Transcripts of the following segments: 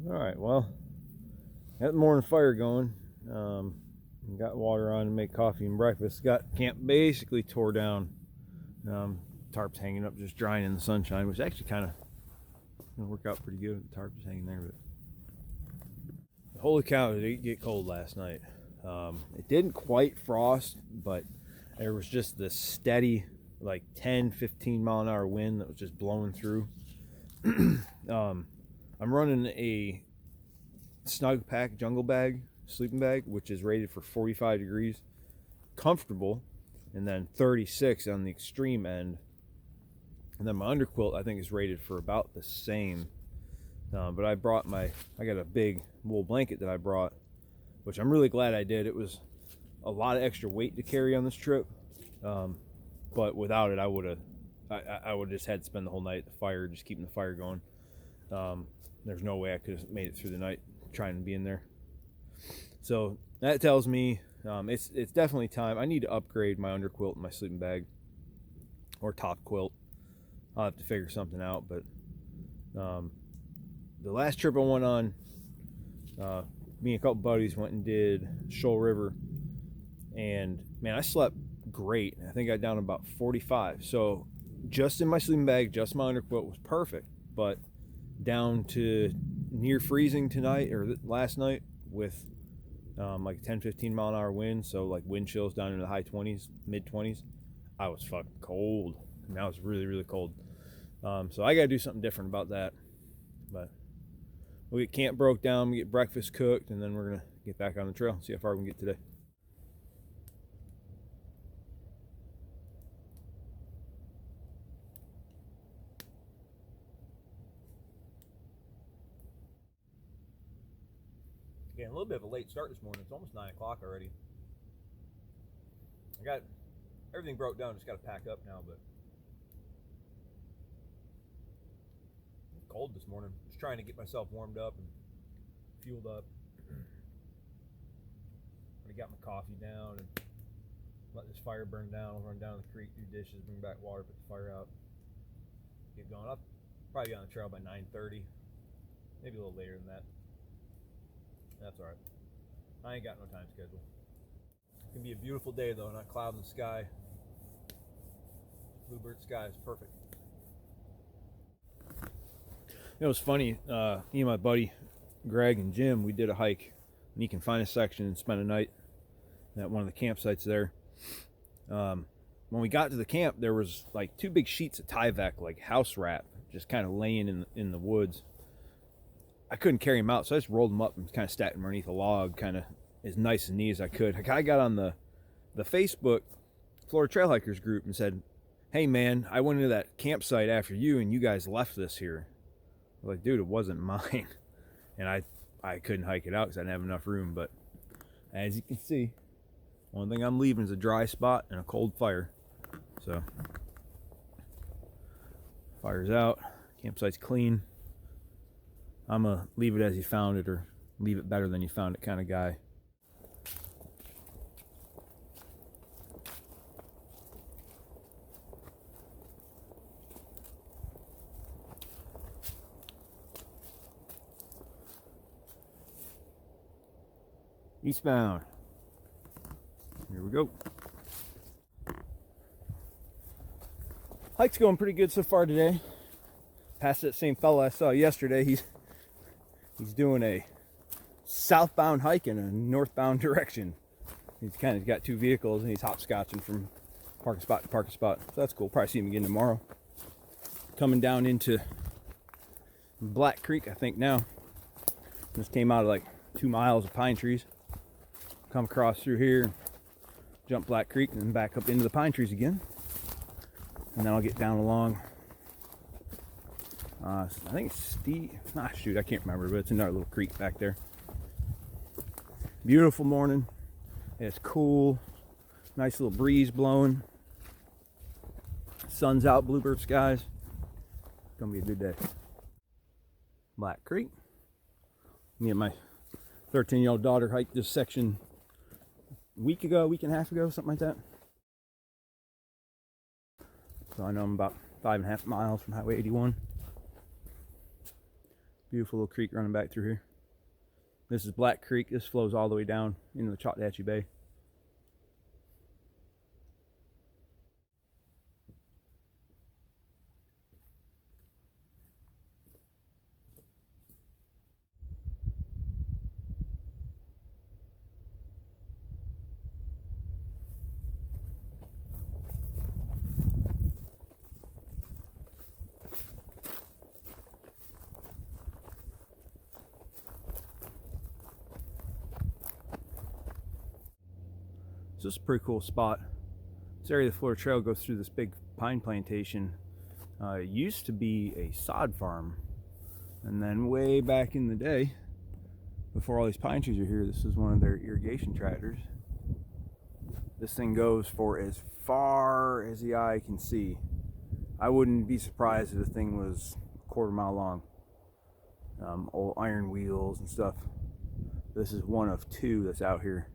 All right, well, got the morning fire going. Got water on to make coffee and breakfast. Got camp basically tore down. Tarps hanging up, just drying in the sunshine, which actually kind of worked out pretty good. The tarp just hanging there, but holy cow, did it get cold last night. It didn't quite frost, but there was just this steady, like 10-15 mile an hour wind that was just blowing through. I'm running a snug pack jungle bag, sleeping bag, which is rated for 45 degrees, comfortable, and then 36 on the extreme end. And then my underquilt I think is rated for about the same. But I got a big wool blanket that I brought, which I'm really glad I did. It was a lot of extra weight to carry on this trip, but without it I would have just had to spend the whole night at the fire, just keeping the fire going. There's no way I could have made it through the night trying to be in there. So that tells me it's definitely time. I need to upgrade my underquilt and my sleeping bag, or top quilt. I'll have to figure something out. But the last trip I went on, me and a couple buddies went and did Shoal River, and man, I slept great. I think I got down about 45. So just in my sleeping bag, just my underquilt was perfect. But down to near freezing tonight or last night with like 10-15 mile an hour wind, so like wind chills down into the high 20s, mid 20s. I was fucking cold. I mean, I was really, really cold. So I gotta do something different about that. But we get camp broke down, we get breakfast cooked, and then we're gonna get back on the trail and see how far we can get today. Again, a little bit of a late start this morning. It's almost 9 o'clock already. I got everything broke down, just gotta pack up now, but it's cold this morning. Just trying to get myself warmed up and fueled up. I got my coffee down and let this fire burn down. I'll run down to the creek, do dishes, bring back water, put the fire out, get going. I'll probably be on the trail by 9:30, maybe a little later than that. That's all right. I ain't got no time schedule. It's gonna be a beautiful day though, not cloud in the sky. Bluebird sky is perfect. It was funny. Me and my buddy Greg and Jim, we did a hike, and you can find a section and spend a night at one of the campsites there. When we got to the camp, there was like 2 big sheets of Tyvek, like house wrap, just kind of laying in the woods. I couldn't carry them out, so I just rolled them up and kind of stacked them underneath a log, kind of as nice and neat as I could. I got on the Facebook Florida Trail Hikers group and said, "Hey man, I went into that campsite after you, and you guys left this here." I was like, "Dude, it wasn't mine," and I couldn't hike it out because I didn't have enough room. But as you can see, one thing I'm leaving is a dry spot and a cold fire. So fire's out, campsite's clean. I'm a leave it as you found it, or leave it better than you found it kind of guy. Eastbound. Here we go. Hike's going pretty good so far today. Past that same fella I saw yesterday. He's doing a southbound hike in a northbound direction. He's kind of got 2 vehicles and he's hopscotching from parking spot to parking spot. So that's cool. Probably see him again tomorrow. Coming down into Black Creek, I think now. Just came out of like 2 miles of pine trees. Come across through here, jump Black Creek, and then back up into the pine trees again. And then I'll get down along, I think it's shoot, I can't remember, but it's another little creek back there. Beautiful morning. It's cool. Nice little breeze blowing. Sun's out, bluebird skies. It's gonna be a good day. Black Creek. Me and my 13-year-old daughter hiked this section a week and a half ago, something like that. So I know I'm about 5.5 miles from Highway 81. Beautiful little creek running back through here. This is Black Creek. This flows all the way down into the Choctawhatchee Bay. So this is a pretty cool spot. This area of the Florida Trail goes through this big pine plantation. It used to be a sod farm, and then way back in the day, before all these pine trees are here, this is one of their irrigation tractors. This thing goes for as far as the eye can see. I wouldn't be surprised if the thing was a quarter-mile long. Old iron wheels and stuff. This is one of two that's out here.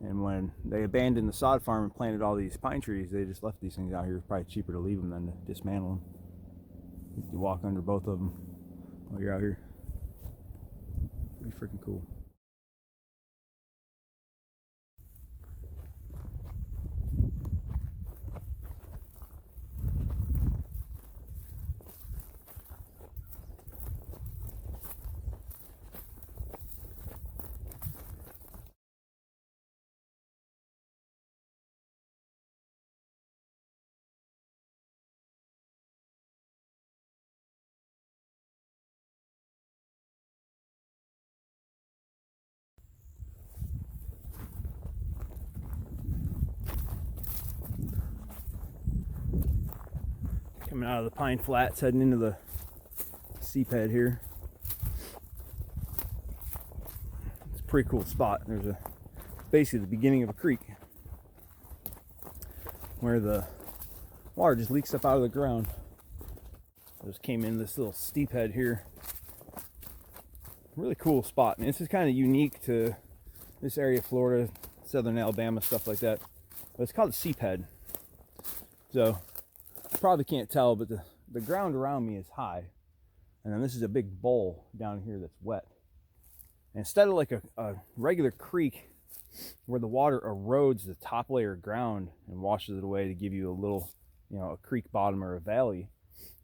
And when they abandoned the sod farm and planted all these pine trees, they just left these things out here. It's probably cheaper to leave them than to dismantle them. You can walk under both of them while you're out here. Pretty freaking cool. Coming out of the pine flats, heading into the Seapad here. It's a pretty cool spot. There's basically the beginning of a creek where the water just leaks up out of the ground. I just came in this little steep head here. Really cool spot. And this is kind of unique to this area of Florida, southern Alabama, stuff like that. But it's called the Seapad. So you probably can't tell, but the ground around me is high. And then this is a big bowl down here that's wet. And instead of like a regular creek where the water erodes the top layer of ground and washes it away to give you a little, a creek bottom or a valley,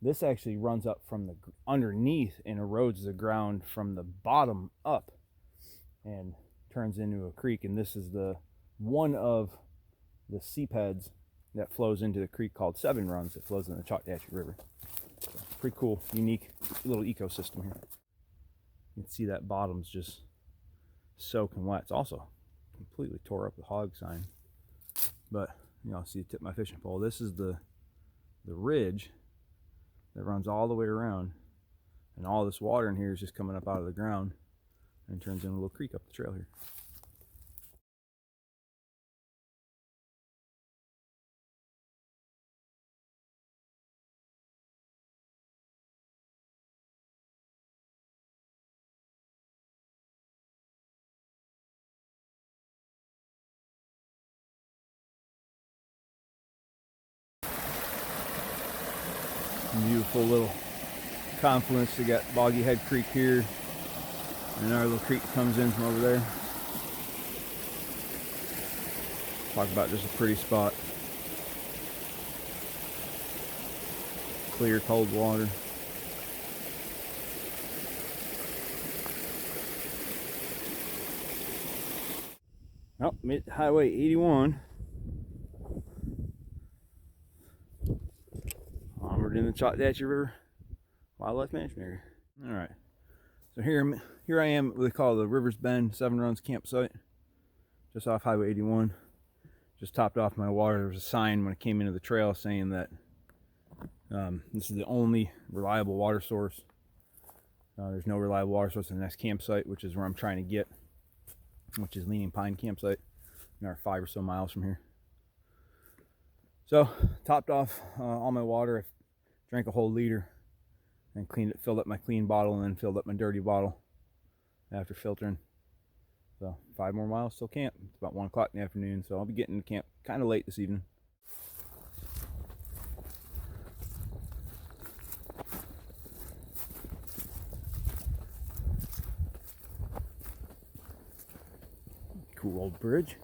this actually runs up from the underneath and erodes the ground from the bottom up and turns into a creek. And this is the one of the seapads that flows into the creek called Seven Runs that flows in the Choctawhatchee River. So, pretty cool, unique little ecosystem here. You can see that bottom's just soaking wet. It's also completely tore up the hog sign. But, see the tip of my fishing pole. This is the ridge that runs all the way around. And all this water in here is just coming up out of the ground and turns into a little creek up the trail here. Beautiful little confluence. We got Boggy Head Creek here, and our little creek comes in from over there. Talk about just a pretty spot. Clear, cold water. Oh, mid Highway 81. Onward in the Choctawhatchee River Wildlife Management Area. All right, so here I am at what they call the Rivers Bend Seven Runs campsite, just off Highway 81. Just topped off my water. There was a sign when I came into the trail saying that this is the only reliable water source. There's no reliable water source in the next campsite, which is where I'm trying to get, which is Leaning Pine campsite. We are 5 or so miles from here. So topped off all my water. I drank a whole liter and cleaned it, filled up my clean bottle, and then filled up my dirty bottle after filtering. So 5 more miles till camp. It's about 1 o'clock in the afternoon, so I'll be getting to camp kind of late this evening. Cool old bridge.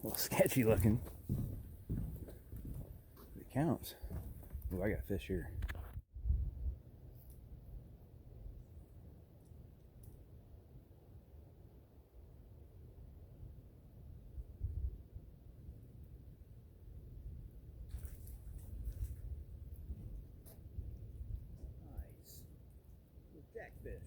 A little sketchy looking. It counts. Ooh, I got fish here. Nice. Little jackfish.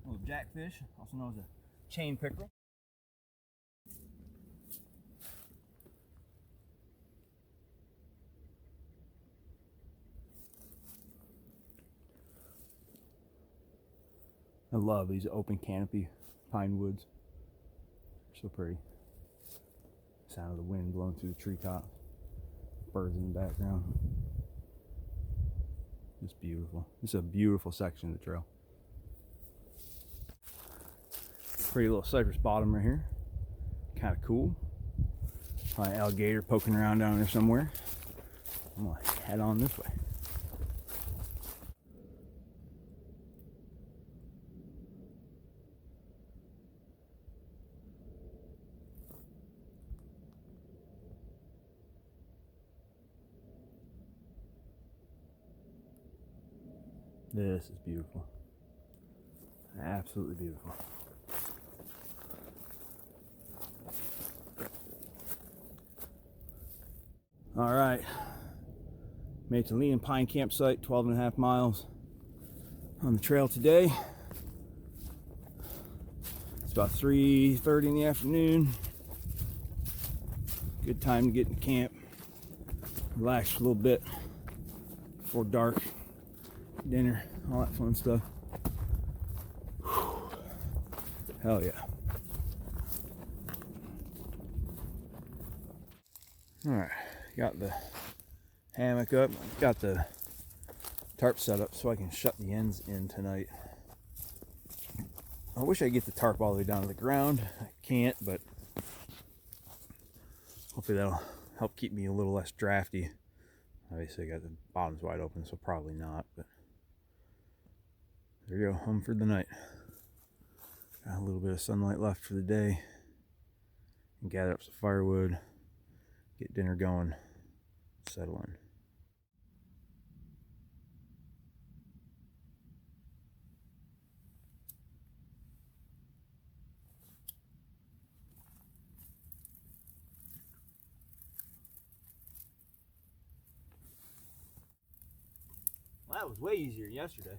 Little jackfish, also known as a chain pickerel. I love these open canopy pine woods. They're so pretty. Sound of the wind blowing through the treetops. Birds in the background. Just beautiful. This is a beautiful section of the trail. Pretty little cypress bottom right here. Kind of cool. Probably an alligator poking around down there somewhere. I'm gonna head on this way. This is beautiful. Absolutely beautiful. All right. Made it to Lean Pine campsite, 12.5 miles on the trail today. It's about 3:30 in the afternoon. Good time to get in camp. Relax for a little bit before dark. Dinner, all that fun stuff. Whew. Hell yeah. Alright, got the hammock up, got the tarp set up so I can shut the ends in tonight. I wish I could get the tarp all the way down to the ground. I can't, but hopefully that'll help keep me a little less drafty. Obviously I got the bottoms wide open, so probably not, but there you go, home for the night. Got a little bit of sunlight left for the day. And gather up some firewood, get dinner going, settle in. Well, that was way easier than yesterday.